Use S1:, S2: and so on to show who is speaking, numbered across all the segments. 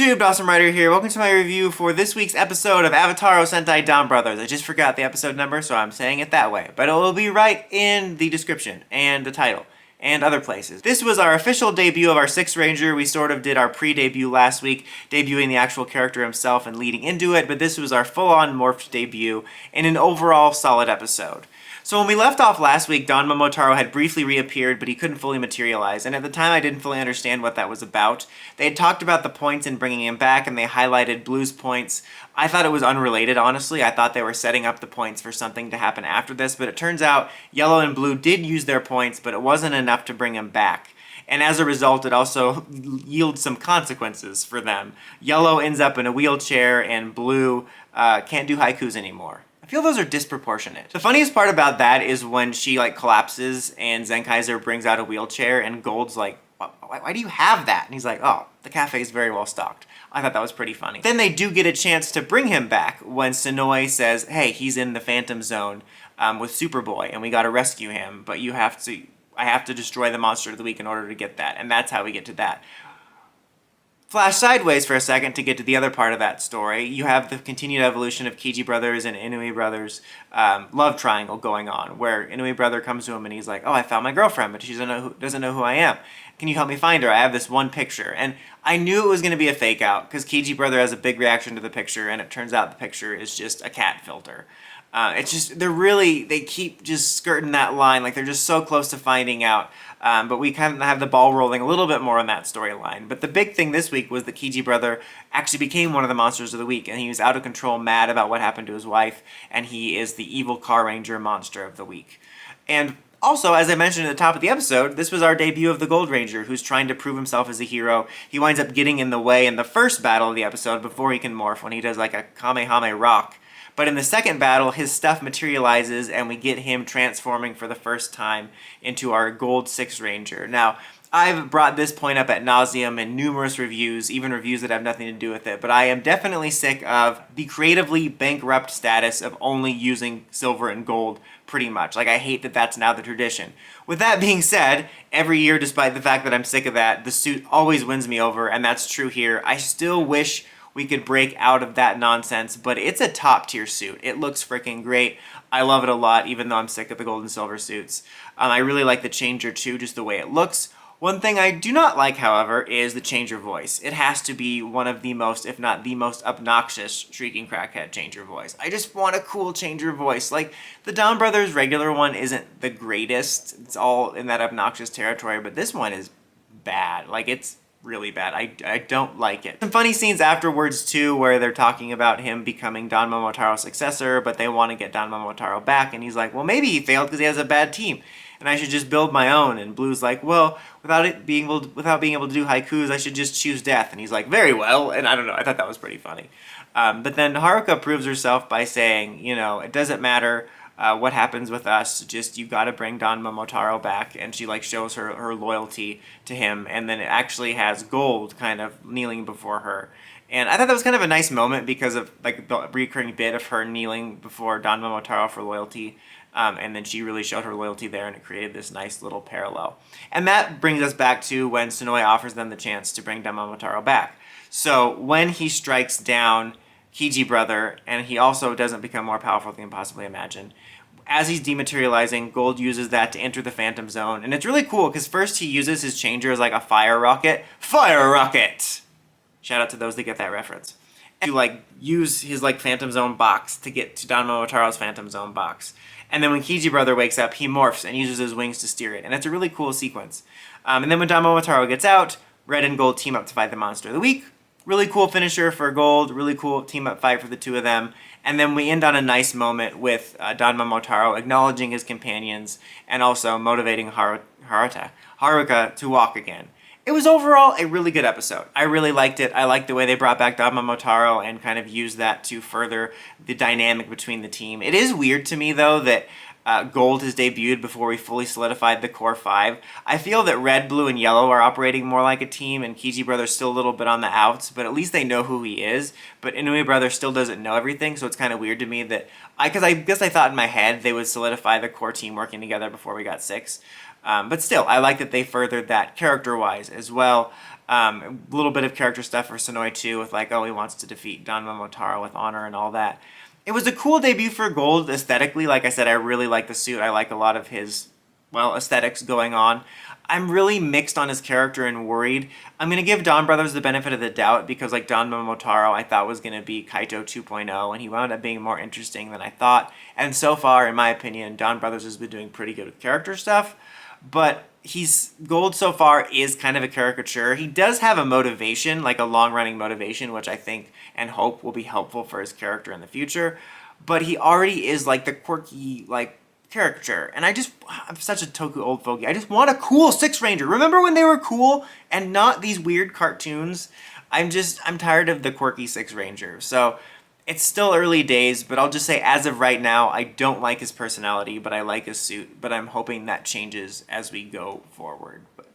S1: YouTube, Awesome Writer here. Welcome to my review for this week's episode of Avataro Sentai DonBrothers. I just forgot the episode number, so I'm saying it that way. But it will be right in the description and the title and other places. This was our official debut of our 6th Ranger. We sort of did our pre-debut last week, debuting the actual character himself and leading into it, but this was our full-on morphed debut in an overall solid episode. So when we left off last week, Don Momotaro had briefly reappeared, but he couldn't fully materialize, and at the time I didn't fully understand what that was about. They had talked about the points in bringing him back, and they highlighted Blue's points. I thought it was unrelated, honestly. I thought they were setting up the points for something to happen after this, but it turns out Yellow and Blue did use their points, but it wasn't enough to bring him back. And as a result, it also yields some consequences for them. Yellow ends up in a wheelchair, and Blue can't do haikus anymore. I feel those are disproportionate. The funniest part about that is when she collapses and Zenkaiser brings out a wheelchair and Gold's like, why do you have that? And he's like, oh, the cafe is very well stocked. I thought that was pretty funny. Then they do get a chance to bring him back when Sonoe says, hey, he's in the Phantom Zone with Superboy and we gotta rescue him, but I have to destroy the Monster of the Week in order to get that. And that's how we get to that. Flash sideways for a second to get to the other part of that story. You have the continued evolution of Kiji Brothers and Inui Brothers' love triangle going on, where Inui Brother comes to him and he's like, oh, I found my girlfriend, but she doesn't know who I am. Can you help me find her? I have this one picture. And I knew it was going to be a fake out, because Kiji Brother has a big reaction to the picture, and it turns out the picture is just a cat filter. It's just, they keep just skirting that line, like they're just so close to finding out. But we kind of have the ball rolling a little bit more on that storyline. But the big thing this week was that Kiji Brother actually became one of the Monsters of the Week, and he was out of control, mad about what happened to his wife, and he is the evil Car Ranger Monster of the Week. And also, as I mentioned at the top of the episode, this was our debut of the Gold Ranger, who's trying to prove himself as a hero. He winds up getting in the way in the first battle of the episode before he can morph, when he does like a Kamehame rock. But in the second battle, his stuff materializes and we get him transforming for the first time into our Gold 6 Ranger. Now, I've brought this point up ad nauseum in numerous reviews, even reviews that have nothing to do with it, but I am definitely sick of the creatively bankrupt status of only using silver and gold, pretty much. Like, I hate that that's now the tradition. With that being said, every year, despite the fact that I'm sick of that, the suit always wins me over, and that's true here. I still wish we could break out of that nonsense, but it's a top tier suit. It looks freaking great. I love it a lot, even though I'm sick of the gold and silver suits. I really like the Changer too, just the way it looks. One thing I do not like, however, is the Changer voice. It has to be one of the most, if not the most obnoxious Shrieking Crackhead Changer voice. I just want a cool Changer voice. Like, the DonBrothers regular one isn't the greatest. It's all in that obnoxious territory, but this one is bad. Like, it's really bad. I don't like it. Some funny scenes afterwards too, where they're talking about him becoming Don Momotaro's successor, but they want to get Don Momotaro back, and he's like, well, maybe he failed because he has a bad team, and I should just build my own. And Blue's like, well, without being able to do haikus, I should just choose death. And he's like, very well. And I don't know, I thought that was pretty funny. But then Haruka proves herself by saying, you know, it doesn't matter what happens with us, just you gotta bring Don Momotaro back, and she shows her loyalty to him, and then it actually has Gold kind of kneeling before her. And I thought that was kind of a nice moment because of the recurring bit of her kneeling before Don Momotaro for loyalty, and then she really showed her loyalty there, and it created this nice little parallel. And that brings us back to when Sonoe offers them the chance to bring Don Momotaro back. So when he strikes down Kiji Brother, and he also doesn't become more powerful than you can possibly imagine, as he's dematerializing, Gold uses that to enter the Phantom Zone. And it's really cool, because first he uses his Changer as like a fire rocket. Fire rocket! Shout out to those that get that reference. And to use his Phantom Zone box to get to Don Momotaro's Phantom Zone box. And then when Kiji Brother wakes up, he morphs and uses his wings to steer it. And it's a really cool sequence. And then when Don Momotaro gets out, Red and Gold team up to fight the Monster of the Week. Really cool finisher for Gold, really cool team-up fight for the two of them. And then we end on a nice moment with Don Momotaro acknowledging his companions and also motivating Haruka to walk again. It was overall a really good episode. I really liked it. I liked the way they brought back Don Momotaro and kind of used that to further the dynamic between the team. It is weird to me, though, that Gold has debuted before we fully solidified the core 5. I feel that Red, Blue, and Yellow are operating more like a team, and Kiji Brother's still a little bit on the outs, but at least they know who he is. But Inui Brother still doesn't know everything, so it's kind of weird to me that because I guess I thought in my head they would solidify the core team working together before we got 6. But still, I like that they furthered that character-wise as well. A little bit of character stuff for Sonoi too, with like, oh, he wants to defeat Don Momotaro with honor and all that. It was a cool debut for Gold aesthetically. Like I said, I really like the suit. I like a lot of his, well, aesthetics going on. I'm really mixed on his character and worried. I'm going to give Don Brothers the benefit of the doubt because like Don Momotaro I thought was going to be Kaito 2.0 and he wound up being more interesting than I thought. And so far, in my opinion, Don Brothers has been doing pretty good with character stuff. But Gold so far is kind of a caricature. He does have a motivation, like a long-running motivation, which I think and hope will be helpful for his character in the future. But he already is like the quirky, like, caricature. And I'm such a Toku old fogey. I just want a cool Six Ranger. Remember when they were cool and not these weird cartoons? I'm tired of the quirky Six Ranger. So it's still early days, but I'll just say as of right now, I don't like his personality, but I like his suit. But I'm hoping that changes as we go forward. But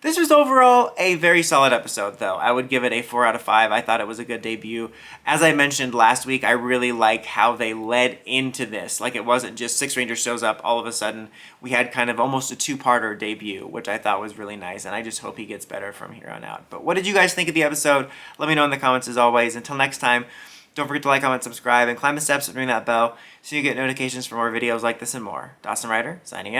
S1: this was overall a very solid episode, though. I would give it a 4 out of 5. I thought it was a good debut. As I mentioned last week, I really like how they led into this. Like, it wasn't just Six Ranger shows up all of a sudden. We had kind of almost a two-parter debut, which I thought was really nice, and I just hope he gets better from here on out. But what did you guys think of the episode? Let me know in the comments as always. Until next time, don't forget to like, comment, subscribe, and climb the steps and ring that bell so you get notifications for more videos like this and more. Dawson Ryder, signing out.